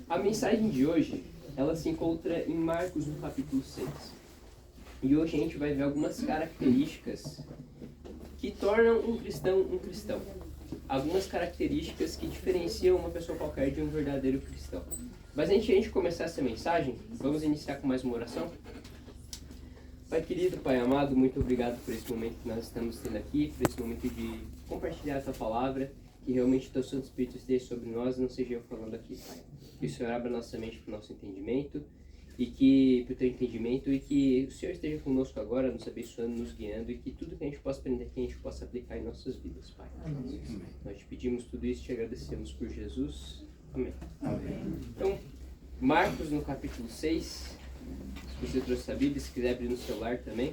A mensagem de hoje, ela se encontra em Marcos, no capítulo 6. E hoje a gente vai ver algumas características que tornam um cristão um cristão. Algumas características que diferenciam uma pessoa qualquer de um verdadeiro cristão. Mas antes de a gente começar essa mensagem, vamos iniciar com mais uma oração? Pai querido, Pai amado, muito obrigado por esse momento que nós estamos tendo aqui, por esse momento de compartilhar a Tua palavra, que realmente o Teu Santo Espírito esteja sobre nós e não seja eu falando aqui, Pai. Que o Senhor abra nossa mente para o nosso entendimento, e que para o Teu entendimento, e que o Senhor esteja conosco agora, nos abençoando, nos guiando, e que tudo que a gente possa aprender aqui, a gente possa aplicar em nossas vidas, Pai. Amém. Nós te pedimos tudo isso e te agradecemos por Jesus. Amém. Amém. Então, Marcos no capítulo 6... Se você trouxe a Bíblia, se quiser abrir no celular também.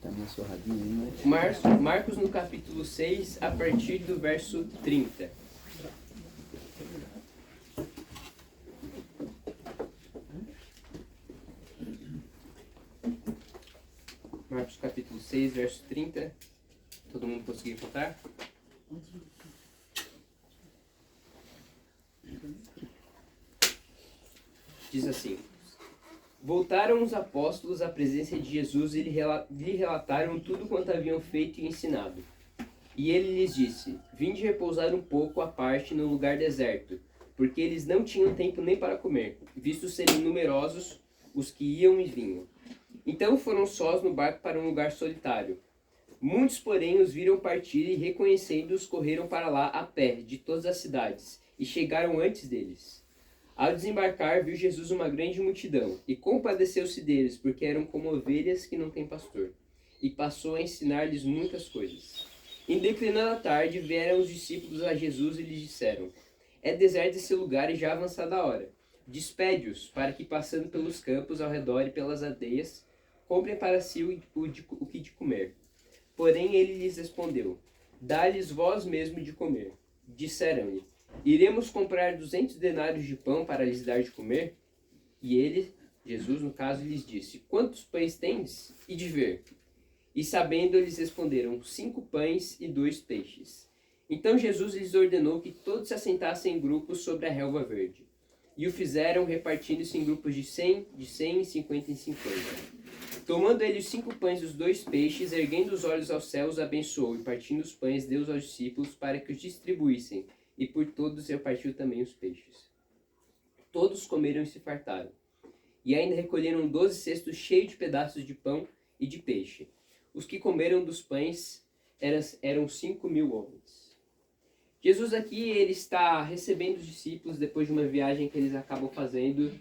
Tá meio sorradinho, né? Marcos no capítulo 6, a partir do verso 30. Marcos capítulo 6, verso 30. Todo mundo conseguiu encontrar? Diz assim: Voltaram os apóstolos à presença de Jesus e lhe relataram tudo quanto haviam feito e ensinado. E ele lhes disse: Vinde repousar um pouco à parte no lugar deserto, porque eles não tinham tempo nem para comer, visto serem numerosos os que iam e vinham. Então foram sós no barco para um lugar solitário. Muitos, porém, os viram partir e, reconhecendo-os, correram para lá a pé, de todas as cidades, e chegaram antes deles. Ao desembarcar, viu Jesus uma grande multidão, e compadeceu-se deles, porque eram como ovelhas que não têm pastor, e passou a ensinar-lhes muitas coisas. Em declinando a tarde, vieram os discípulos a Jesus e lhes disseram: É deserto esse lugar e já avançada a hora. Despede-os, para que, passando pelos campos ao redor e pelas aldeias, comprem para si o que de comer. Porém ele lhes respondeu: Dá-lhes vós mesmo de comer. Disseram-lhe: Iremos comprar 200 denários de pão para lhes dar de comer? E ele, Jesus no caso, lhes disse: Quantos pães tendes? E de ver. E sabendo, eles responderam: 5 pães e 2 peixes. Então Jesus lhes ordenou que todos se assentassem em grupos sobre a relva verde. E o fizeram, repartindo-se em grupos de 100 e 50 em 50. Tomando ele os 5 pães e os 2 peixes, erguendo os olhos aos céus, abençoou, e partindo os pães, deu aos discípulos para que os distribuíssem, e por todos repartiu também os peixes. Todos comeram e se fartaram. E ainda recolheram 12 cestos cheios de pedaços de pão e de peixe. Os que comeram dos pães eram 5.000 homens. Jesus aqui, ele está recebendo os discípulos depois de uma viagem que eles acabam fazendo.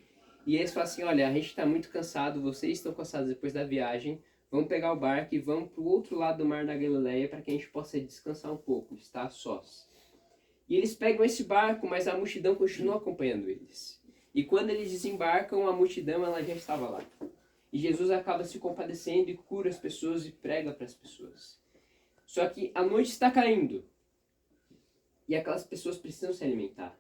E eles falam assim: olha, a gente está muito cansado, vocês estão cansados depois da viagem, vamos pegar o barco e vamos para o outro lado do mar da Galileia para que a gente possa descansar um pouco, estar sós. E eles pegam esse barco, mas a multidão continua acompanhando eles. E quando eles desembarcam, a multidão ela já estava lá. E Jesus acaba se compadecendo e cura as pessoas e prega para as pessoas. Só que a noite está caindo. E aquelas pessoas precisam se alimentar.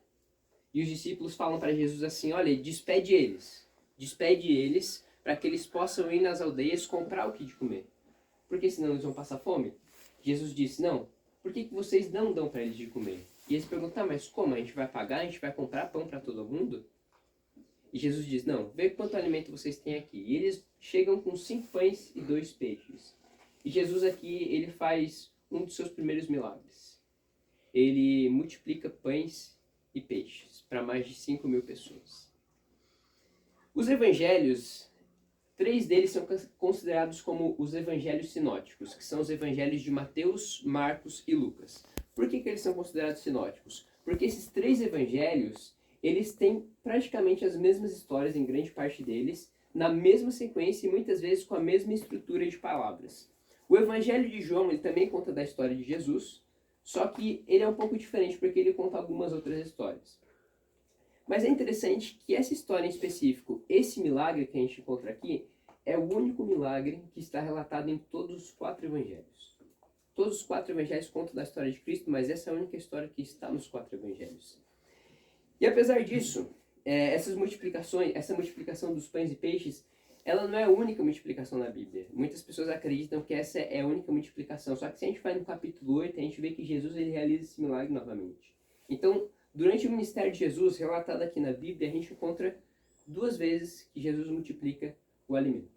E os discípulos falam para Jesus assim: olha, despede eles para que eles possam ir nas aldeias comprar o que de comer, porque senão eles vão passar fome. Jesus disse: não, por que vocês não dão para eles de comer? E eles perguntam: mas como, a gente vai pagar, a gente vai comprar pão para todo mundo? E Jesus diz: não, vê quanto alimento vocês têm aqui. E eles chegam com 5 pães e 2 peixes. E Jesus aqui, ele faz um dos seus primeiros milagres. Ele multiplica pães e peixes para mais de 5.000 pessoas. Os evangelhos, 3 deles são considerados como os evangelhos sinóticos, que são os evangelhos de Mateus, Marcos e Lucas. Por que eles são considerados sinóticos? Porque esses 3 evangelhos, eles têm praticamente as mesmas histórias em grande parte deles, na mesma sequência e muitas vezes com a mesma estrutura de palavras. O evangelho de João, ele também conta da história de Jesus, só que ele é um pouco diferente porque ele conta algumas outras histórias. Mas é interessante que essa história em específico, esse milagre que a gente encontra aqui, é o único milagre que está relatado em todos os 4 evangelhos. Todos os 4 evangelhos contam da história de Cristo, mas essa é a única história que está nos 4 evangelhos. E apesar disso, essa multiplicação dos pães e peixes, ela não é a única multiplicação na Bíblia. Muitas pessoas acreditam que essa é a única multiplicação. Só que se a gente vai no capítulo 8, a gente vê que Jesus ele realiza esse milagre novamente. Então, durante o ministério de Jesus, relatado aqui na Bíblia, a gente encontra 2 vezes que Jesus multiplica o alimento.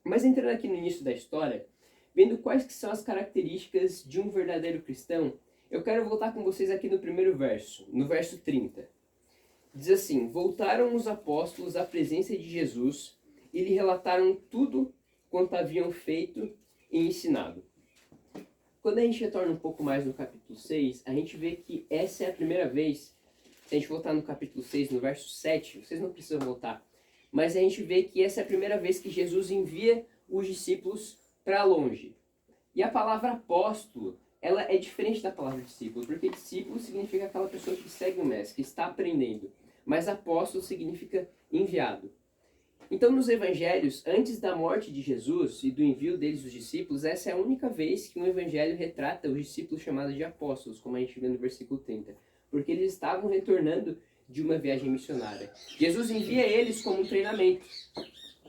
Mas entrando aqui no início da história, vendo quais que são as características de um verdadeiro cristão, eu quero voltar com vocês aqui no primeiro verso, no verso 30. Diz assim: voltaram os apóstolos à presença de Jesus e lhe relataram tudo quanto haviam feito e ensinado. Quando a gente retorna um pouco mais no capítulo 6, a gente vê que essa é a primeira vez, se a gente voltar no capítulo 6, no verso 7, vocês não precisam voltar, mas a gente vê que essa é a primeira vez que Jesus envia os discípulos para longe. E a palavra apóstolo, ela é diferente da palavra discípulo, porque discípulo significa aquela pessoa que segue o mestre, que está aprendendo, mas apóstolo significa enviado. Então, nos evangelhos, antes da morte de Jesus e do envio deles, os discípulos, essa é a única vez que um evangelho retrata os discípulos chamados de apóstolos, como a gente vê no versículo 30, porque eles estavam retornando de uma viagem missionária. Jesus envia eles como um treinamento,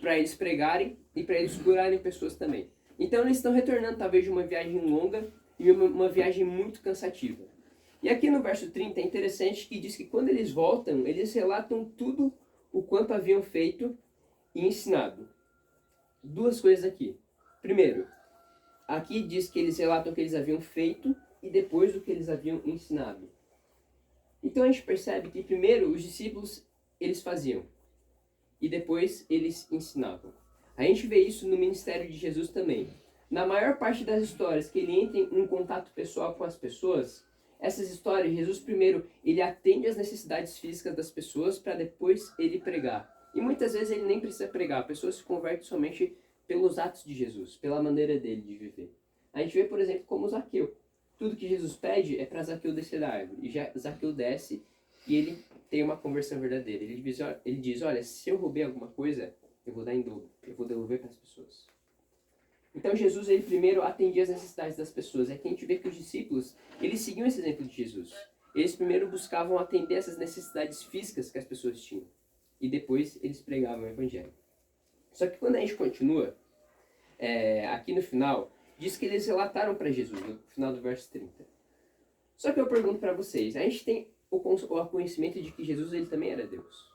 para eles pregarem e para eles curarem pessoas também. Então, eles estão retornando talvez de uma viagem longa e uma viagem muito cansativa. E aqui no verso 30 é interessante que diz que quando eles voltam, eles relatam tudo o quanto haviam feito e ensinado. 2 coisas aqui. Primeiro, aqui diz que eles relatam o que eles haviam feito e depois o que eles haviam ensinado. Então a gente percebe que primeiro os discípulos eles faziam e depois eles ensinavam. A gente vê isso no ministério de Jesus também. Na maior parte das histórias que ele entra em contato pessoal com as pessoas, essas histórias, Jesus primeiro ele atende às necessidades físicas das pessoas para depois ele pregar. E muitas vezes ele nem precisa pregar, a pessoa se converte somente pelos atos de Jesus, pela maneira dele de viver. A gente vê, por exemplo, como Zaqueu. Tudo que Jesus pede é para Zaqueu descer da árvore. E Zaqueu desce e ele tem uma conversão verdadeira. Ele diz, olha, se eu roubei alguma coisa, eu vou dar em dobro, eu vou devolver para as pessoas. Então Jesus, ele primeiro atendia as necessidades das pessoas. É que a gente vê que os discípulos, eles seguiam esse exemplo de Jesus. Eles primeiro buscavam atender essas necessidades físicas que as pessoas tinham. E depois eles pregavam o evangelho. Só que quando a gente continua, aqui no final, diz que eles relataram para Jesus, no final do verso 30. Só que eu pergunto para vocês, a gente tem o conhecimento de que Jesus ele também era Deus.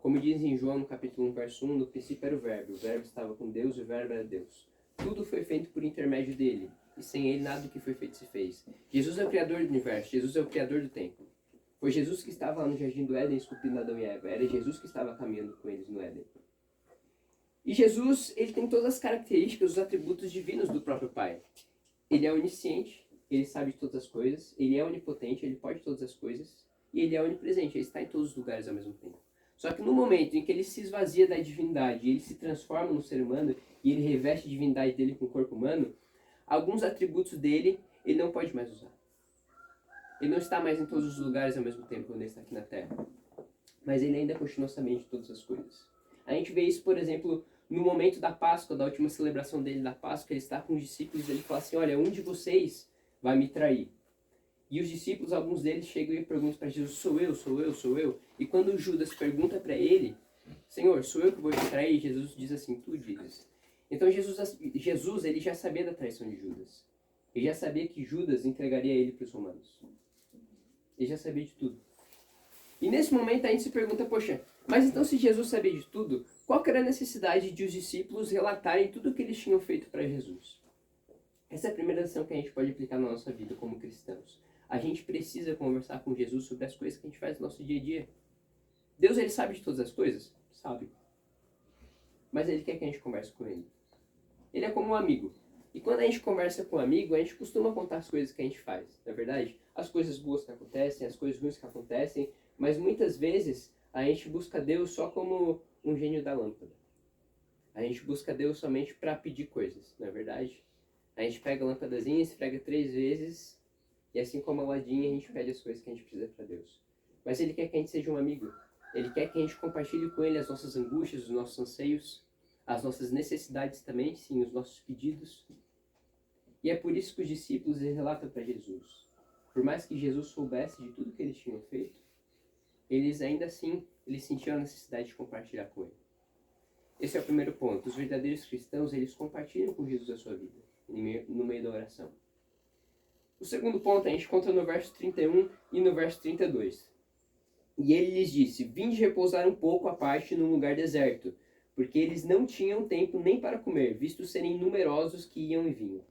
Como diz em João, no capítulo 1, verso 1, no princípio era o Verbo estava com Deus e o Verbo era Deus. Tudo foi feito por intermédio dele, e sem ele nada do que foi feito se fez. Jesus é o Criador do universo, Jesus é o Criador do tempo. Foi Jesus que estava lá no jardim do Éden esculpindo Adão e Eva. Era Jesus que estava caminhando com eles no Éden. E Jesus, ele tem todas as características, os atributos divinos do próprio Pai. Ele é onisciente, ele sabe de todas as coisas, ele é onipotente, ele pode todas as coisas, e ele é onipresente, ele está em todos os lugares ao mesmo tempo. Só que no momento em que ele se esvazia da divindade, ele se transforma no ser humano, e ele reveste a divindade dele com o corpo humano, alguns atributos dele, ele não pode mais usar. Ele não está mais em todos os lugares ao mesmo tempo quando ele está aqui na Terra. Mas ele ainda continua sabendo de todas as coisas. A gente vê isso, por exemplo, no momento da Páscoa, da última celebração dele da Páscoa, ele está com os discípulos, ele fala assim, olha, um de vocês vai me trair. E os discípulos, alguns deles chegam e perguntam para Jesus, sou eu, sou eu, sou eu? E quando Judas pergunta para ele, Senhor, sou eu que vou te trair? Jesus diz assim, tu dizes. Então Jesus ele já sabia da traição de Judas. Ele já sabia que Judas entregaria ele para os romanos. Ele já sabia de tudo. E nesse momento a gente se pergunta, poxa, mas então se Jesus sabia de tudo, qual que era a necessidade de os discípulos relatarem tudo o que eles tinham feito para Jesus? Essa é a primeira lição que a gente pode aplicar na nossa vida como cristãos. A gente precisa conversar com Jesus sobre as coisas que a gente faz no nosso dia a dia. Deus, ele sabe de todas as coisas? Sabe. Mas ele quer que a gente converse com ele. Ele é como um amigo. E quando a gente conversa com um amigo, a gente costuma contar as coisas que a gente faz, não é verdade? As coisas boas que acontecem, as coisas ruins que acontecem, mas muitas vezes a gente busca Deus só como um gênio da lâmpada. A gente busca Deus somente para pedir coisas, não é verdade? A gente pega a lâmpadazinha, esfrega 3 vezes, e assim como a ladinha, a gente pede as coisas que a gente precisa para Deus. Mas Ele quer que a gente seja um amigo. Ele quer que a gente compartilhe com Ele as nossas angústias, os nossos anseios, as nossas necessidades também, sim, os nossos pedidos. E é por isso que os discípulos relatam para Jesus. Por mais que Jesus soubesse de tudo que eles tinham feito, eles ainda assim eles sentiam a necessidade de compartilhar com ele. Esse é o primeiro ponto. Os verdadeiros cristãos, eles compartilham com Jesus a sua vida, no meio da oração. O segundo ponto a gente encontra no verso 31 e no verso 32. E ele lhes disse: vinde repousar um pouco à parte num lugar deserto, porque eles não tinham tempo nem para comer, visto serem numerosos que iam e vinham.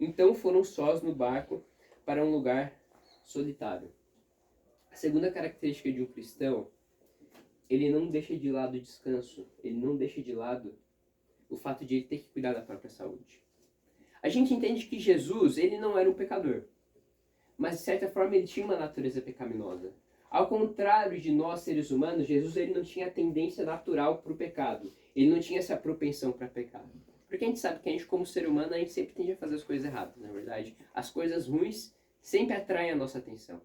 Então foram sós no barco para um lugar solitário. A segunda característica de um cristão, ele não deixa de lado o descanso, ele não deixa de lado o fato de ele ter que cuidar da própria saúde. A gente entende que Jesus, ele não era um pecador, mas de certa forma ele tinha uma natureza pecaminosa. Ao contrário de nós, seres humanos, Jesus ele não tinha a tendência natural para o pecado. Ele não tinha essa propensão para pecar. Porque a gente sabe que a gente, como ser humano, a gente sempre tende a fazer as coisas erradas, na verdade. As coisas ruins sempre atraem a nossa atenção.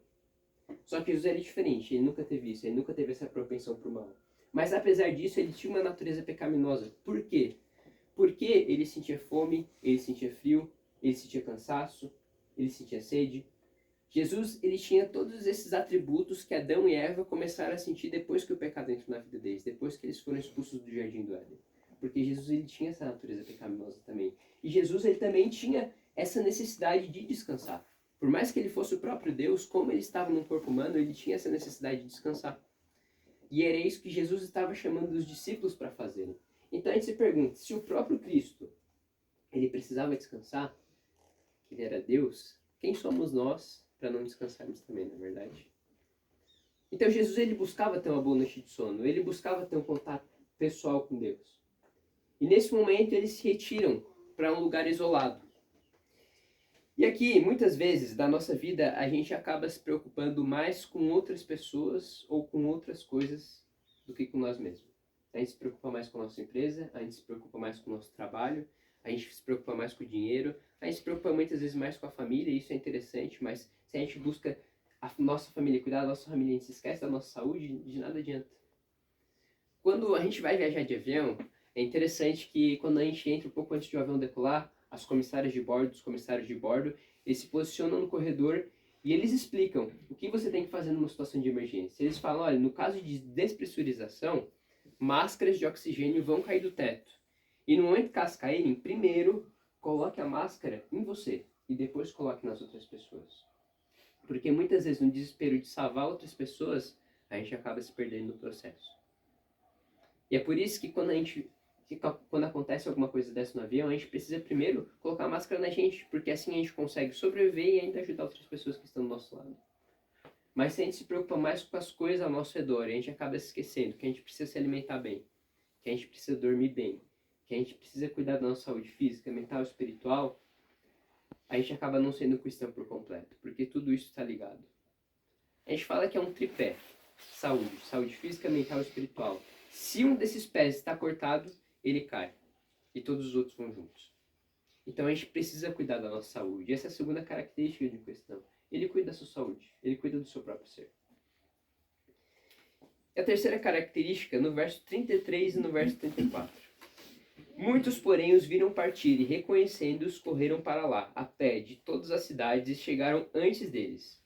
Só que Jesus era diferente, ele nunca teve isso, ele nunca teve essa propensão para o mal. Mas apesar disso, ele tinha uma natureza pecaminosa. Por quê? Porque ele sentia fome, ele sentia frio, ele sentia cansaço, ele sentia sede. Jesus, ele tinha todos esses atributos que Adão e Eva começaram a sentir depois que o pecado entrou na vida deles, depois que eles foram expulsos do jardim do Éden. Porque Jesus, ele tinha essa natureza pecaminosa também. E Jesus, ele também tinha essa necessidade de descansar. Por mais que ele fosse o próprio Deus, como ele estava num corpo humano, ele tinha essa necessidade de descansar. E era isso que Jesus estava chamando os discípulos para fazerem. Então a gente se pergunta, se o próprio Cristo, ele precisava descansar, que ele era Deus, quem somos nós para não descansarmos também, não é verdade? Então Jesus, ele buscava ter uma boa noite de sono, ele buscava ter um contato pessoal com Deus. E nesse momento eles se retiram para um lugar isolado. E aqui, muitas vezes, da nossa vida, a gente acaba se preocupando mais com outras pessoas ou com outras coisas do que com nós mesmos. A gente se preocupa mais com a nossa empresa, a gente se preocupa mais com o nosso trabalho, a gente se preocupa mais com o dinheiro, a gente se preocupa muitas vezes mais com a família, e isso é interessante, mas se a gente busca a nossa família, cuidar da nossa família, a gente se esquece da nossa saúde, de nada adianta. Quando a gente vai viajar de avião, é interessante que quando a gente entra um pouco antes de o avião decolar, as comissárias de bordo, os comissários de bordo, eles se posicionam no corredor e eles explicam o que você tem que fazer numa situação de emergência. Eles falam, olha, no caso de despressurização, máscaras de oxigênio vão cair do teto. E no momento que elas caírem, primeiro coloque a máscara em você e depois coloque nas outras pessoas. Porque muitas vezes no desespero de salvar outras pessoas, a gente acaba se perdendo no processo. E é por isso que quando acontece alguma coisa dessa no avião, a gente precisa primeiro colocar a máscara na gente, porque assim a gente consegue sobreviver e ainda ajudar outras pessoas que estão do nosso lado. Mas se a gente se preocupa mais com as coisas ao nosso redor, a gente acaba se esquecendo que a gente precisa se alimentar bem, que a gente precisa dormir bem, que a gente precisa cuidar da nossa saúde física, mental e espiritual, a gente acaba não sendo cristão por completo, porque tudo isso está ligado. A gente fala que é um tripé: saúde física, mental e espiritual. Se um desses pés está cortado, ele cai. E todos os outros vão juntos. Então a gente precisa cuidar da nossa saúde. Essa é a segunda característica de um cristão. Ele cuida da sua saúde. Ele cuida do seu próprio ser. E a terceira característica, no verso 33 e no verso 34. Muitos, porém, os viram partir e, reconhecendo-os, correram para lá, a pé, de todas as cidades, e chegaram antes deles.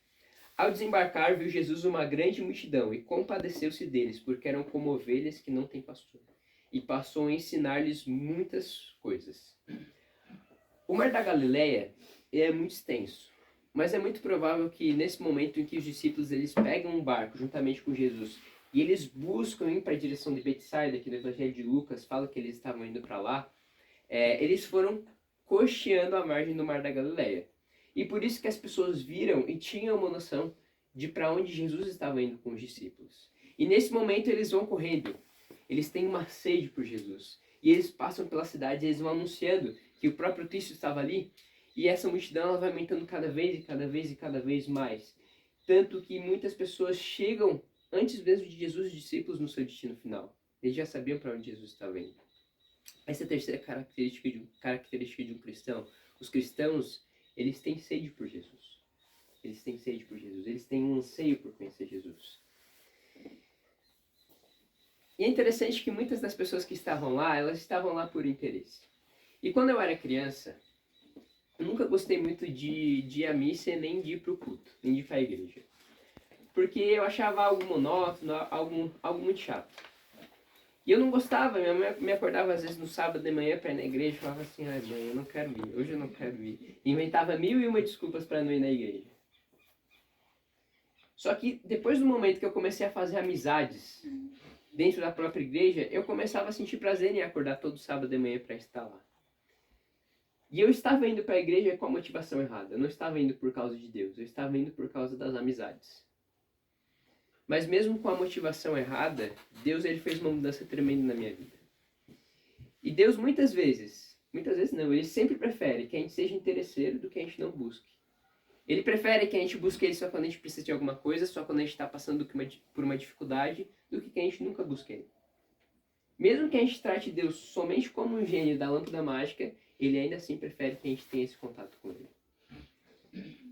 Ao desembarcar, viu Jesus uma grande multidão e compadeceu-se deles, porque eram como ovelhas que não têm pastor. E passou a ensinar-lhes muitas coisas. O Mar da Galileia é muito extenso, mas é muito provável que nesse momento em que os discípulos eles pegam um barco juntamente com Jesus e eles buscam ir para a direção de Betsaida, que no Evangelho de Lucas fala que eles estavam indo para lá, eles foram costeando a margem do Mar da Galileia. E por isso que as pessoas viram e tinham uma noção de para onde Jesus estava indo com os discípulos. E nesse momento eles vão correndo. Eles têm uma sede por Jesus. E eles passam pela cidade e eles vão anunciando que o próprio Cristo estava ali. E essa multidão ela vai aumentando cada vez e cada vez e cada vez mais. Tanto que muitas pessoas chegam antes mesmo de Jesus e os discípulos no seu destino final. Eles já sabiam para onde Jesus estava indo. Essa é a terceira característica de um cristão. Os cristãos, eles têm sede por Jesus. Eles têm sede por Jesus. Eles têm um anseio por conhecer Jesus. E é interessante que muitas das pessoas que estavam lá, elas estavam lá por interesse. E quando eu era criança, eu nunca gostei muito de ir à missa nem de ir para o culto, nem de ir para a igreja. porque eu achava algo monótono, algo muito chato. E eu não gostava, minha mãe me acordava às vezes no sábado de manhã para ir na igreja e falava assim, ai mãe, eu não quero ir, hoje eu não quero ir. E inventava 1001 desculpas para não ir na igreja. Só que depois do momento que eu comecei a fazer amizades dentro da própria igreja, eu começava a sentir prazer em acordar todo sábado de manhã para estar lá. E eu estava indo para a igreja com a motivação errada. Eu não estava indo por causa de Deus, eu estava indo por causa das amizades. Mas mesmo com a motivação errada, Deus ele fez uma mudança tremenda na minha vida. E Deus muitas vezes não, ele sempre prefere que a gente seja interesseiro do que a gente não busque. Ele prefere que a gente busque ele só quando a gente precisa de alguma coisa, só quando a gente está passando por uma dificuldade, do que a gente nunca busque ele. Mesmo que a gente trate Deus somente como um gênio da lâmpada mágica, ele ainda assim prefere que a gente tenha esse contato com ele.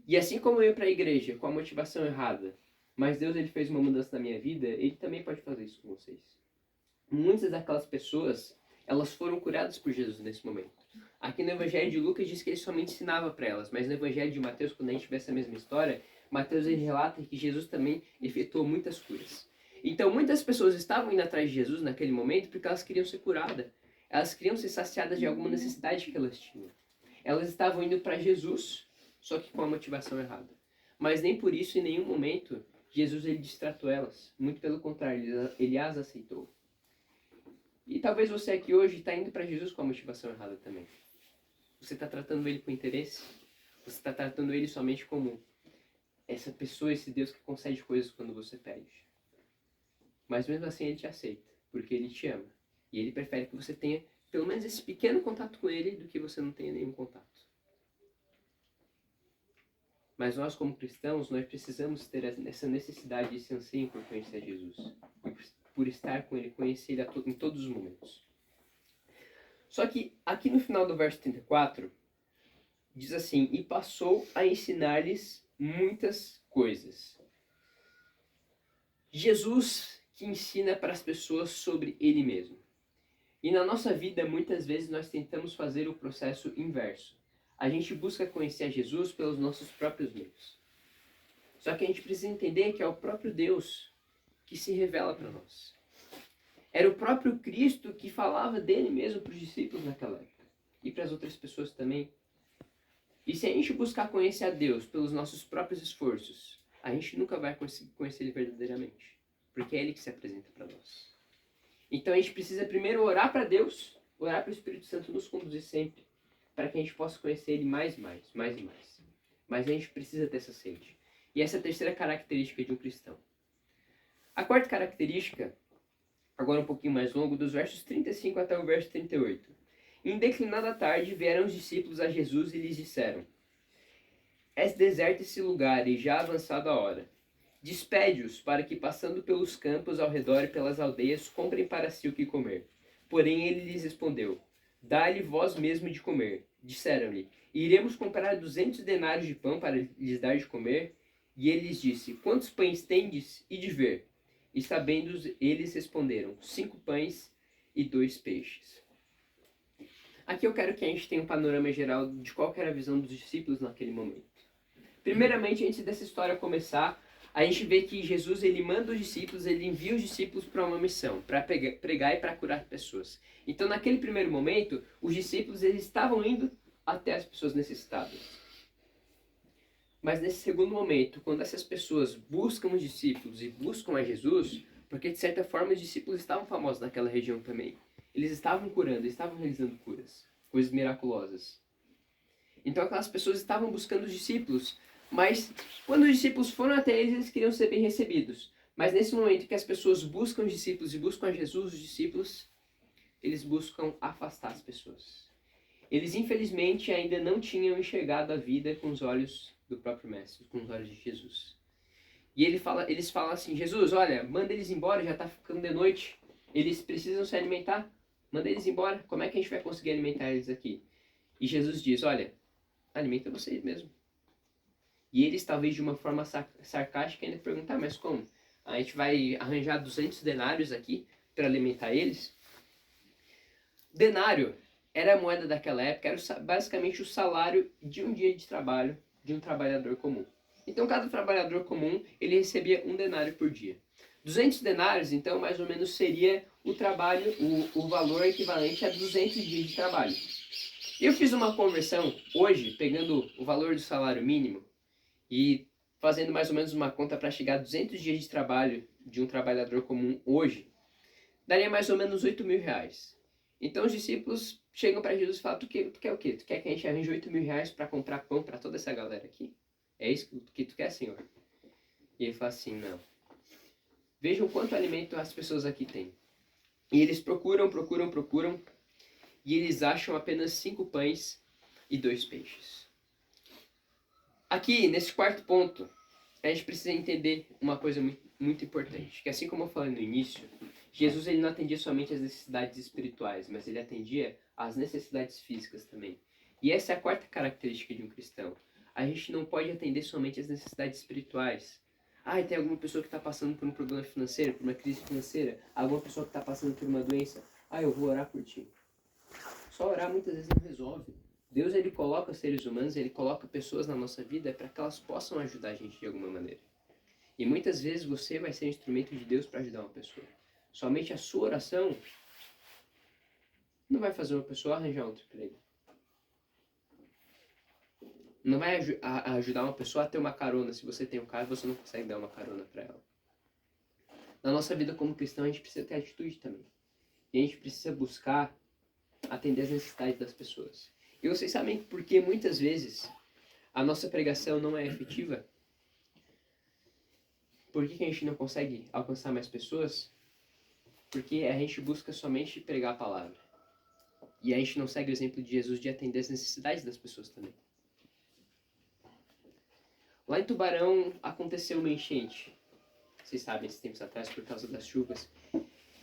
E assim como eu ia para a igreja com a motivação errada, mas Deus ele fez uma mudança na minha vida, ele também pode fazer isso com vocês. Muitas daquelas pessoas, elas foram curadas por Jesus nesse momento. Aqui no Evangelho de Lucas diz que ele somente ensinava para elas, mas no Evangelho de Mateus, quando a gente vê essa mesma história, Mateus ele relata que Jesus também efetuou muitas curas. Então muitas pessoas estavam indo atrás de Jesus naquele momento porque elas queriam ser curadas. Elas queriam ser saciadas de alguma necessidade que elas tinham. Elas estavam indo para Jesus, só que com a motivação errada. Mas nem por isso, em nenhum momento, Jesus ele distratou elas. Muito pelo contrário, ele as aceitou. E talvez você aqui hoje está indo para Jesus com a motivação errada também. Você está tratando ele com interesse? Você está tratando ele somente como essa pessoa, esse Deus que concede coisas quando você pede. Mas mesmo assim ele te aceita, porque ele te ama. E ele prefere que você tenha pelo menos esse pequeno contato com ele do que você não tenha nenhum contato. Mas nós como cristãos, nós precisamos ter essa necessidade, esse anseio por conhecer Jesus. E por estar com ele, conhecer ele em todos os momentos. Só que aqui no final do verso 34, diz assim, e passou a ensinar-lhes muitas coisas. Jesus que ensina para as pessoas sobre ele mesmo. E na nossa vida, muitas vezes, nós tentamos fazer o processo inverso. A gente busca conhecer a Jesus pelos nossos próprios meios. Só que a gente precisa entender que é o próprio Deus que se revela para nós. Era o próprio Cristo que falava dele mesmo para os discípulos naquela época. E para as outras pessoas também. E se a gente buscar conhecer a Deus pelos nossos próprios esforços, a gente nunca vai conseguir conhecer ele verdadeiramente. Porque é ele que se apresenta para nós. Então a gente precisa primeiro orar para Deus, orar para o Espírito Santo nos conduzir sempre, para que a gente possa conhecer ele mais e mais. Mas a gente precisa ter essa sede. E essa é a terceira característica de um cristão. A quarta característica, agora um pouquinho mais longo, dos versos 35 até o verso 38. Em declinada tarde vieram os discípulos a Jesus e lhes disseram: És deserto esse lugar e já avançada a hora. Despede-os para que, passando pelos campos ao redor e pelas aldeias, comprem para si o que comer. Porém ele lhes respondeu: Dá-lhe vós mesmo de comer. Disseram-lhe: Iremos comprar 200 denários de pão para lhes dar de comer? E ele lhes disse: Quantos pães tendes? E de ver. E sabendo, eles responderam: 5 pães e 2 peixes. Aqui eu quero que a gente tenha um panorama geral de qual era a visão dos discípulos naquele momento. Primeiramente, antes dessa história começar, a gente vê que Jesus ele manda os discípulos, ele envia os discípulos para uma missão, para pregar e para curar pessoas. Então, naquele primeiro momento, os discípulos eles estavam indo até as pessoas necessitadas. Mas nesse segundo momento, quando essas pessoas buscam os discípulos e buscam a Jesus, porque de certa forma os discípulos estavam famosos naquela região também. Eles estavam curando, eles estavam realizando curas, coisas miraculosas. Então aquelas pessoas estavam buscando os discípulos, mas quando os discípulos foram até eles, eles queriam ser bem recebidos. Mas nesse momento que as pessoas buscam os discípulos e buscam a Jesus, os discípulos, eles buscam afastar as pessoas. Eles infelizmente ainda não tinham enxergado a vida com os olhos do próprio Mestre, com os olhos de Jesus. E eles falam assim: Jesus, olha, manda eles embora, já está ficando de noite, eles precisam se alimentar, manda eles embora, como é que a gente vai conseguir alimentar eles aqui? E Jesus diz: olha, alimenta vocês mesmo. E eles, talvez de uma forma sarcástica, ainda perguntar: mas como? A gente vai arranjar 200 denários aqui para alimentar eles? Denário era a moeda daquela época, era basicamente o salário de um dia de trabalho de um trabalhador comum. Então, cada trabalhador comum, ele recebia 1 denário por dia. 200 denários, então, mais ou menos seria o trabalho, o valor equivalente a 200 dias de trabalho. Eu fiz uma conversão hoje, pegando o valor do salário mínimo e fazendo mais ou menos uma conta para chegar a 200 dias de trabalho de um trabalhador comum hoje, daria mais ou menos 8 mil reais. Então os discípulos chegam para Jesus e falam, tu quer o quê? Tu quer que a gente arranje 8 mil reais para comprar pão para toda essa galera aqui? É isso que tu quer, Senhor? E ele fala assim, não. Vejam quanto alimento as pessoas aqui têm. E eles procuram, e eles acham apenas 5 pães e 2 peixes. Aqui, nesse quarto ponto, a gente precisa entender uma coisa muito importante, que assim como eu falei no início, Jesus ele não atendia somente as necessidades espirituais, mas ele atendia as necessidades físicas também. E essa é a quarta característica de um cristão. A gente não pode atender somente as necessidades espirituais. Ah, tem alguma pessoa que está passando por um problema financeiro, por uma crise financeira, alguma pessoa que está passando por uma doença. Ah, eu vou orar por ti. Só orar muitas vezes não resolve. Deus ele coloca seres humanos, ele coloca pessoas na nossa vida para que elas possam ajudar a gente de alguma maneira. E muitas vezes você vai ser instrumento de Deus para ajudar uma pessoa. Somente a sua oração não vai fazer uma pessoa arranjar outro emprego. Não vai ajudar uma pessoa a ter uma carona. Se você tem um carro, você não consegue dar uma carona para ela. Na nossa vida como cristão, a gente precisa ter atitude também. E a gente precisa buscar atender as necessidades das pessoas. E vocês sabem por que muitas vezes a nossa pregação não é efetiva? Por que a gente não consegue alcançar mais pessoas? Porque a gente busca somente pregar a palavra. E a gente não segue o exemplo de Jesus de atender as necessidades das pessoas também. Lá em Tubarão aconteceu uma enchente. Vocês sabem, esses tempos atrás, por causa das chuvas.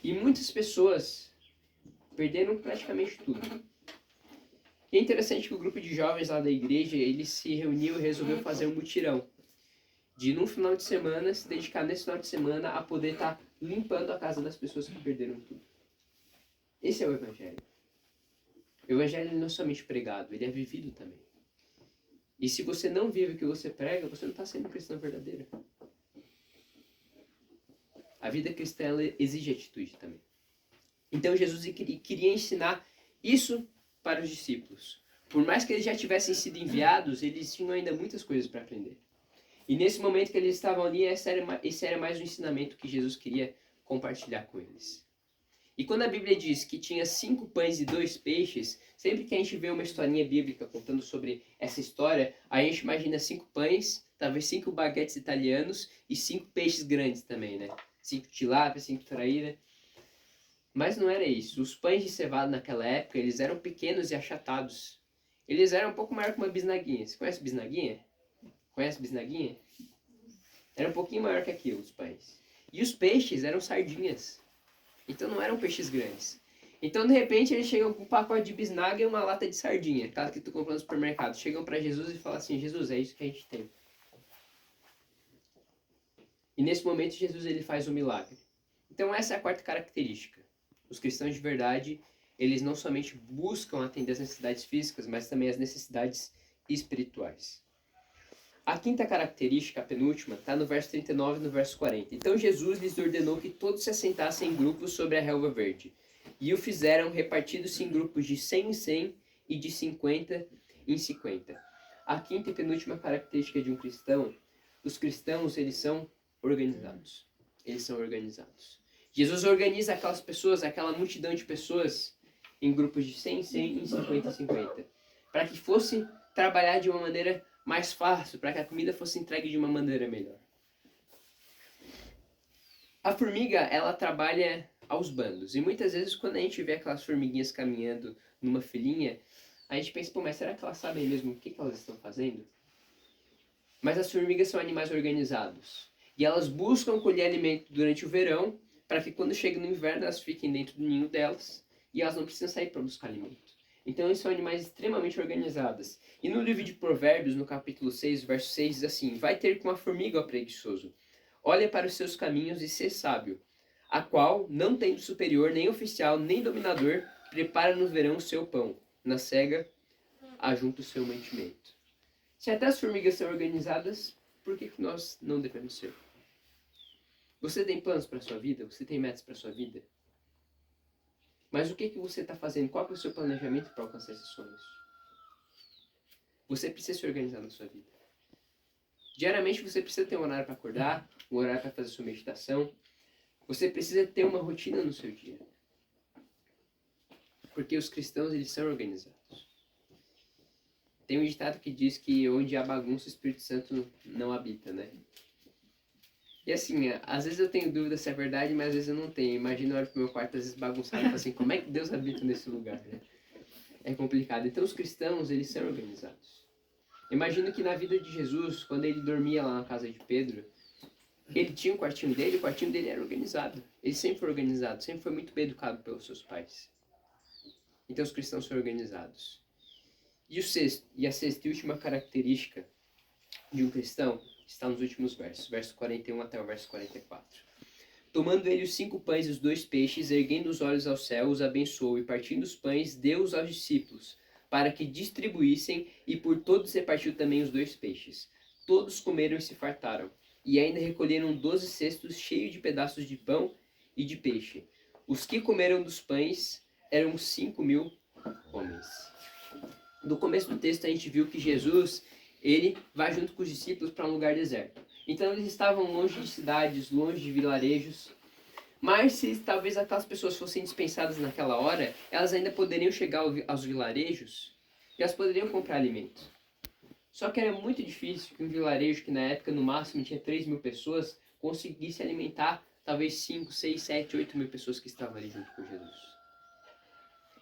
E muitas pessoas perderam praticamente tudo. E é interessante que o grupo de jovens lá da igreja, ele se reuniu e resolveu fazer um mutirão. De num final de semana, se dedicar nesse final de semana a poder estar limpando a casa das pessoas que perderam tudo. Esse é o Evangelho. O Evangelho não é somente pregado, ele é vivido também. E se você não vive o que você prega, você não está sendo cristão verdadeiro. A vida cristã ela exige atitude também. Então Jesus queria ensinar isso para os discípulos. Por mais que eles já tivessem sido enviados, eles tinham ainda muitas coisas para aprender. E nesse momento que eles estavam ali, esse era mais um ensinamento que Jesus queria compartilhar com eles. E quando a Bíblia diz que tinha 5 pães e 2 peixes, sempre que a gente vê uma historinha bíblica contando sobre essa história, a gente imagina 5 pães, talvez 5 baguetes italianos e 5 peixes grandes também, né? 5 tilápia, 5 traíra. Mas não era isso. Os pães de cevada naquela época, eles eram pequenos e achatados. Eles eram um pouco maior que uma bisnaguinha. Você conhece bisnaguinha? Conhece bisnaguinha? Era um pouquinho maior que aquilo, os pães. E os peixes eram sardinhas. Então não eram peixes grandes. Então de repente eles chegam com um pacote de bisnaga e uma lata de sardinha, aquela que tu compra no supermercado. Chegam para Jesus e falam assim, Jesus, é isso que a gente tem. E nesse momento Jesus ele faz um milagre. Então essa é a quarta característica. Os cristãos de verdade, eles não somente buscam atender as necessidades físicas, mas também as necessidades espirituais. A quinta característica, a penúltima, está no verso 39 e no verso 40. Então Jesus lhes ordenou que todos se assentassem em grupos sobre a relva verde. E o fizeram repartidos-se em grupos de 100 em 100 e de 50 em 50. A quinta e penúltima característica de um cristão, os cristãos, eles são organizados. Eles são organizados. Jesus organiza aquelas pessoas, aquela multidão de pessoas, em grupos de 100 em 100 e 50 em 50. Para que fosse trabalhar de uma maneira mais fácil, para que a comida fosse entregue de uma maneira melhor. A formiga, ela trabalha aos bandos. E muitas vezes, quando a gente vê aquelas formiguinhas caminhando numa filinha, a gente pensa, pô, mas será que elas sabem mesmo o que elas estão fazendo? Mas as formigas são animais organizados. E elas buscam colher alimento durante o verão, para que quando chega no inverno, elas fiquem dentro do ninho delas, e elas não precisam sair para buscar alimento. Então, eles são animais extremamente organizados. E no livro de Provérbios, no capítulo 6, verso 6, diz assim, vai ter com a formiga, ó preguiçoso. Olha para os seus caminhos e sê sábio, a qual, não tendo superior, nem oficial, nem dominador, prepara no verão o seu pão. Na cega, ajunta o seu mantimento. Se até as formigas são organizadas, por que nós não devemos ser? Você tem planos para a sua vida? Você tem metas para a sua vida? Mas o que você está fazendo? Qual é o seu planejamento para alcançar esses sonhos? Você precisa se organizar na sua vida. Diariamente você precisa ter um horário para acordar, um horário para fazer sua meditação. Você precisa ter uma rotina no seu dia. Porque os cristãos, eles são organizados. Tem um ditado que diz que onde há bagunça, o Espírito Santo não habita, né? E assim, às vezes eu tenho dúvida se é verdade, mas às vezes eu não tenho. Imagina eu olho pro meu quarto, às vezes bagunçado, e falo assim, como é que Deus habita nesse lugar, né? É complicado. Então os cristãos, eles são organizados. Imagino que na vida de Jesus, quando ele dormia lá na casa de Pedro, ele tinha um quartinho dele, o quartinho dele era organizado. Ele sempre foi organizado, sempre foi muito bem educado pelos seus pais. Então os cristãos são organizados. E a sexta e última característica de um cristão está nos últimos versos, verso 41 até o verso 44. Tomando ele os 5 pães e os 2 peixes, erguendo os olhos ao céu, os abençoou, e partindo os pães, deu-os aos discípulos, para que distribuíssem, e por todos repartiu também os 2 peixes. Todos comeram e se fartaram, e ainda recolheram 12 cestos cheios de pedaços de pão e de peixe. Os que comeram dos pães eram 5.000 homens. No começo do texto a gente viu que Jesus, ele vai junto com os discípulos para um lugar deserto. Então eles estavam longe de cidades, longe de vilarejos. Mas se talvez aquelas pessoas fossem dispensadas naquela hora, elas ainda poderiam chegar aos vilarejos e elas poderiam comprar alimento. Só que era muito difícil que um vilarejo que na época no máximo tinha 3.000 pessoas conseguisse alimentar talvez 5, 6, 7, 8.000 pessoas que estavam ali junto com Jesus.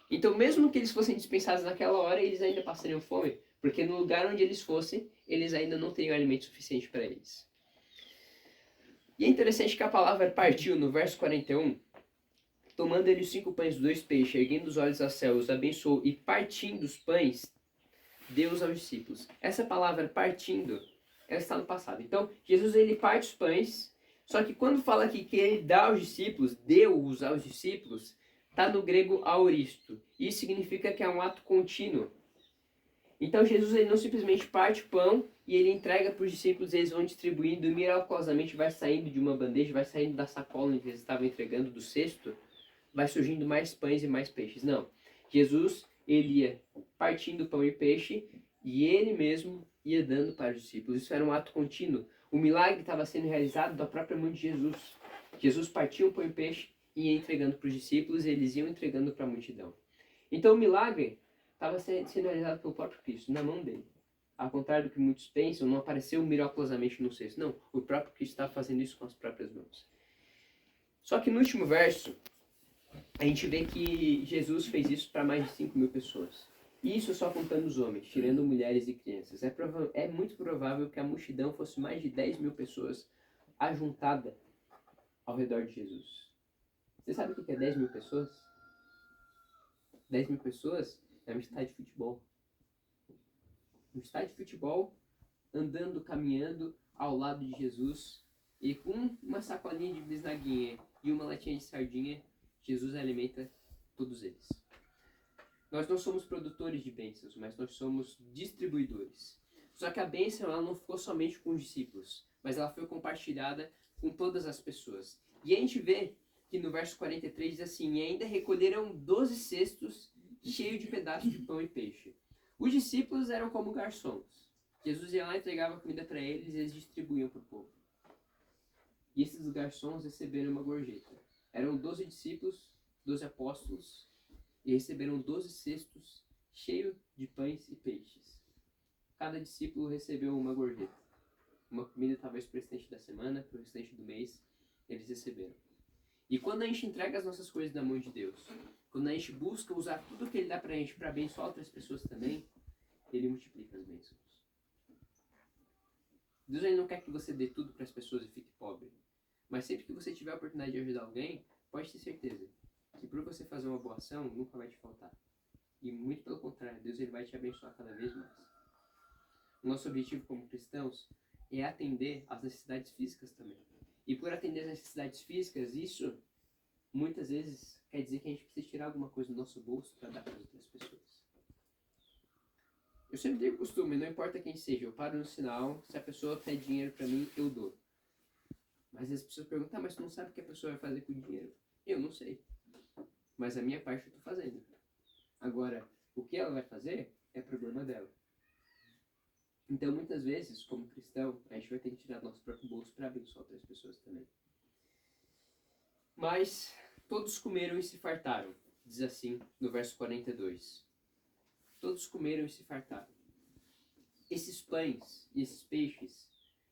Então mesmo que eles fossem dispensados naquela hora, eles ainda passariam fome, porque no lugar onde eles fossem, eles ainda não teriam alimento suficiente para eles. E é interessante que a palavra partiu no verso 41, tomando ele os 5 pães e 2 peixes, erguendo os olhos ao céu, os abençoou, e partindo os pães, deu-os aos discípulos. Essa palavra partindo, ela está no passado. Então, Jesus ele parte os pães, só que quando fala aqui que ele dá aos discípulos, deu-os aos discípulos, está no grego aoristo. Isso significa que é um ato contínuo. Então Jesus ele não simplesmente parte o pão e ele entrega para os discípulos, eles vão distribuindo, e miraculosamente vai saindo de uma bandeja, vai saindo da sacola onde eles estavam entregando, do cesto, vai surgindo mais pães e mais peixes. Não. Jesus, ele ia partindo pão e peixe e ele mesmo ia dando para os discípulos. Isso era um ato contínuo. O milagre estava sendo realizado da própria mão de Jesus. Jesus partia o pão e peixe e ia entregando para os discípulos e eles iam entregando para a multidão. Então o milagre estava sendo realizado pelo próprio Cristo, na mão dele. Ao contrário do que muitos pensam, não apareceu miraculosamente no cesto. Não, o próprio Cristo estava fazendo isso com as próprias mãos. Só que no último verso, a gente vê que Jesus fez isso para mais de 5.000 pessoas. Isso só contando os homens, tirando mulheres e crianças. É muito provável que a multidão fosse mais de 10.000 pessoas ajuntada ao redor de Jesus. Você sabe o que é 10.000 pessoas? 10.000 pessoas é um estádio de futebol. Um estádio de futebol andando, caminhando ao lado de Jesus e com uma sacolinha de bisnaguinha e uma latinha de sardinha, Jesus alimenta todos eles. Nós não somos produtores de bênçãos, mas nós somos distribuidores. Só que a bênção ela não ficou somente com os discípulos, mas ela foi compartilhada com todas as pessoas. E a gente vê que no verso 43 diz assim, e ainda recolheram 12 cestos cheios de pedaços de pão e peixe. Os discípulos eram como garçons. Jesus ia lá e entregava comida para eles e eles distribuíam para o povo. E esses garçons receberam uma gorjeta. Eram 12 discípulos, 12 apóstolos, e receberam 12 cestos cheios de pães e peixes. Cada discípulo recebeu uma gorjeta. Uma comida talvez para o restante da semana, para o restante do mês, eles receberam. E quando a gente entrega as nossas coisas na mão de Deus, quando a gente busca usar tudo que Ele dá pra gente para abençoar outras pessoas também, Ele multiplica as bênçãos. Deus ele não quer que você dê tudo para as pessoas e fique pobre. Mas sempre que você tiver a oportunidade de ajudar alguém, pode ter certeza que por você fazer uma boa ação, nunca vai te faltar. E muito pelo contrário, Deus ele vai te abençoar cada vez mais. O nosso objetivo como cristãos é atender às necessidades físicas também. E por atender às necessidades físicas, isso muitas vezes quer dizer que a gente precisa tirar alguma coisa do nosso bolso para dar para as outras pessoas. Eu sempre tenho costume, não importa quem seja, eu paro no sinal, se a pessoa pede dinheiro pra mim, eu dou. Mas as pessoas perguntam, mas tu não sabe o que a pessoa vai fazer com o dinheiro? Eu não sei. Mas a minha parte eu tô fazendo. Agora, o que ela vai fazer é problema dela. Então, muitas vezes, como cristão, a gente vai ter que tirar do nosso próprio bolso para abençoar outras pessoas também. Mas todos comeram e se fartaram, diz assim no verso 42. Todos comeram e se fartaram. Esses pães e esses peixes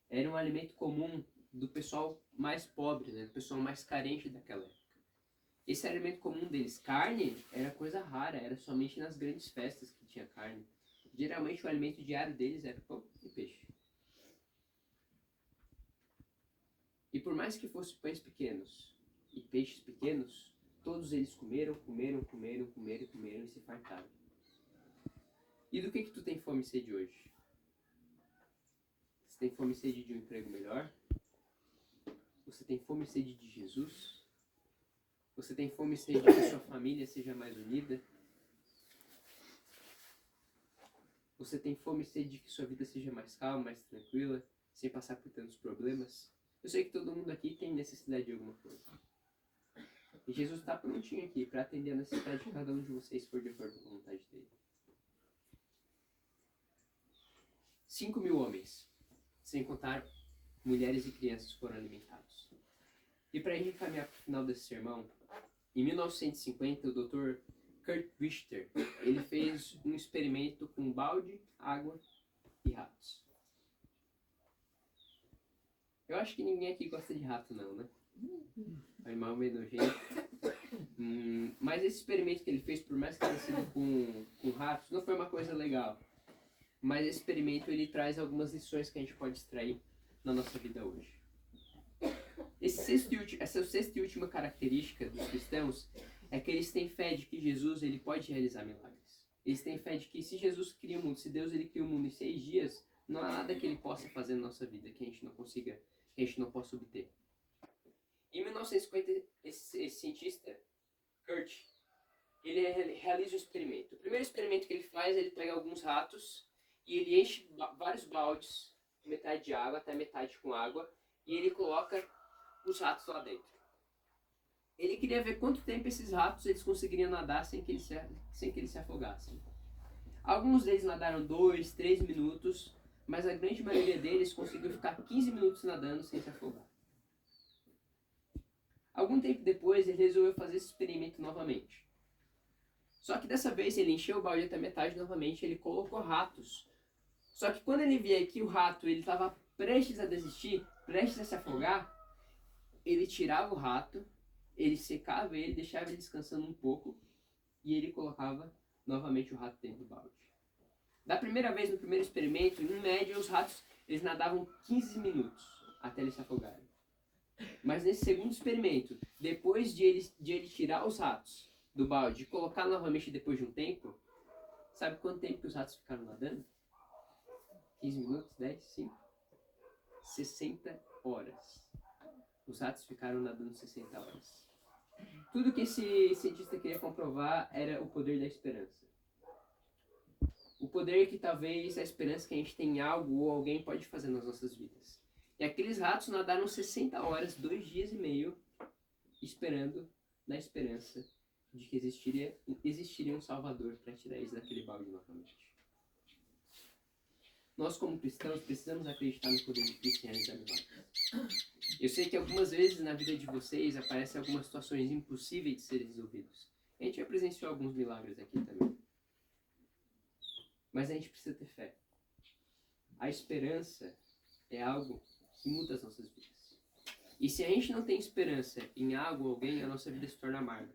eram um alimento comum do pessoal mais pobre, né? Do pessoal mais carente daquela época. Esse alimento comum deles, carne, era coisa rara, era somente nas grandes festas que tinha carne. Geralmente o alimento diário deles era pão e peixe. E por mais que fossem pães pequenos e peixes pequenos, todos eles comeram e se fartaram. E do que tu tem fome e sede hoje? Você tem fome e sede de um emprego melhor? Você tem fome e sede de Jesus? Você tem fome e sede de que a sua família seja mais unida? Você tem fome e sede de que sua vida seja mais calma, mais tranquila, sem passar por tantos problemas? Eu sei que todo mundo aqui tem necessidade de alguma coisa. E Jesus está prontinho aqui para atender a necessidade de cada um de vocês, se for de acordo com a vontade dele. 5.000 homens, sem contar mulheres e crianças, foram alimentados. E para a gente caminhar para o final desse sermão, em 1950, o Dr. Kurt Richter, ele fez um experimento com balde, água e ratos. Eu acho que ninguém aqui gosta de rato não, né? O animal meio nojento. Mas esse experimento que ele fez, por mais que tenha sido com ratos, não foi uma coisa legal. Mas esse experimento ele traz algumas lições que a gente pode extrair na nossa vida hoje. Essa sexta e última característica dos cristãos é que eles têm fé de que Jesus ele pode realizar milagres. Eles têm fé de que se Jesus cria o mundo, se Deus ele cria o mundo em 6 dias, não há nada que ele possa fazer na nossa vida que a gente não consiga, que a gente não possa obter. Em 1950, esse cientista, Kurt, ele realiza um experimento. O primeiro experimento que ele faz, ele pega alguns ratos e ele enche vários baldes, metade de água até metade com água, e ele coloca os ratos lá dentro. Ele queria ver quanto tempo esses ratos eles conseguiriam nadar sem que eles se afogassem. Alguns deles nadaram 2, 3 minutos, mas a grande maioria deles conseguiu ficar 15 minutos nadando sem se afogar. Algum tempo depois, ele resolveu fazer esse experimento novamente. Só que dessa vez ele encheu o balde até metade novamente, ele colocou ratos. Só que quando ele via que o rato estava prestes a desistir, prestes a se afogar, ele tirava o rato, ele secava ele, deixava ele descansando um pouco e ele colocava novamente o rato dentro do balde. Da primeira vez, no primeiro experimento, em média, os ratos eles nadavam 15 minutos até eles se afogarem. Mas nesse segundo experimento, depois de ele tirar os ratos do balde e colocar novamente depois de um tempo, sabe quanto tempo que os ratos ficaram nadando? 15 minutos, 10, 5, 60 horas. Os ratos ficaram nadando 60 horas. Tudo que esse cientista queria comprovar era o poder da esperança. O poder que talvez a esperança que a gente tem em algo ou alguém pode fazer nas nossas vidas. E aqueles ratos nadaram 60 horas, 2 dias e meio, esperando, na esperança de que existiria um Salvador para tirar eles daquele balde novamente. Nós, como cristãos, precisamos acreditar no poder de Cristo em realizar milagres. Eu sei que algumas vezes na vida de vocês aparecem algumas situações impossíveis de serem resolvidas. A gente já presenciou alguns milagres aqui também. Mas a gente precisa ter fé. A esperança é algo que muda as nossas vidas. E se a gente não tem esperança em algo ou alguém, a nossa vida se torna amarga.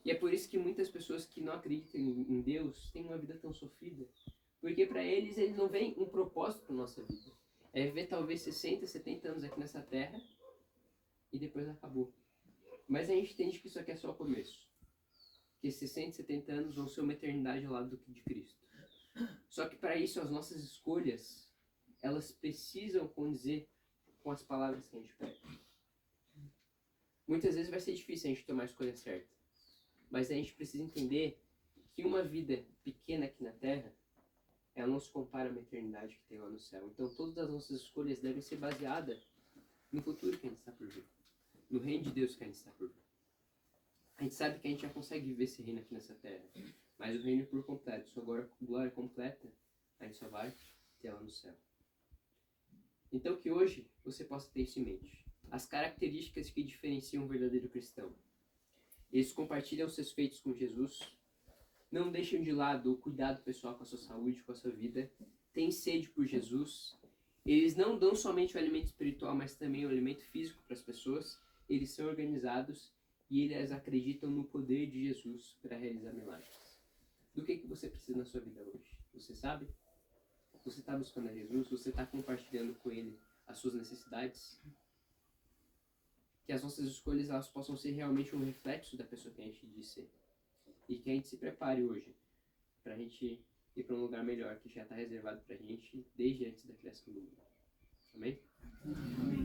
E é por isso que muitas pessoas que não acreditam em Deus têm uma vida tão sofrida. Porque para eles não vem um propósito para nossa vida. É viver talvez 60, 70 anos aqui nessa terra e depois acabou. Mas a gente entende que isso aqui é só o começo. Que 60, 70 anos vão ser uma eternidade ao lado de Cristo. Só que para isso as nossas escolhas, elas precisam condizer com as palavras que a gente pede. Muitas vezes vai ser difícil a gente tomar a escolha certa. Mas a gente precisa entender que uma vida pequena aqui na terra ela não se compara a uma eternidade que tem lá no céu. Então todas as nossas escolhas devem ser baseadas no futuro que a gente está por ver, no reino de Deus que a gente está por ver. A gente sabe que a gente já consegue viver esse reino aqui nessa terra, mas o reino por completo, sua glória completa, a gente só vai ter lá no céu. Então que hoje você possa ter isso em mente. As características que diferenciam um verdadeiro cristão. Eles compartilham seus feitos com Jesus, não deixam de lado o cuidado pessoal com a sua saúde, com a sua vida, têm sede por Jesus, eles não dão somente o alimento espiritual, mas também o alimento físico para as pessoas, eles são organizados e eles acreditam no poder de Jesus para realizar milagres. Do que você precisa na sua vida hoje? Você sabe? Você está buscando a Jesus? Você está compartilhando com Ele as suas necessidades? Que as nossas escolhas elas possam ser realmente um reflexo da pessoa que a gente diz ser. E que a gente se prepare hoje para a gente ir para um lugar melhor que já está reservado para a gente desde antes da criação do mundo. Amém? Amém.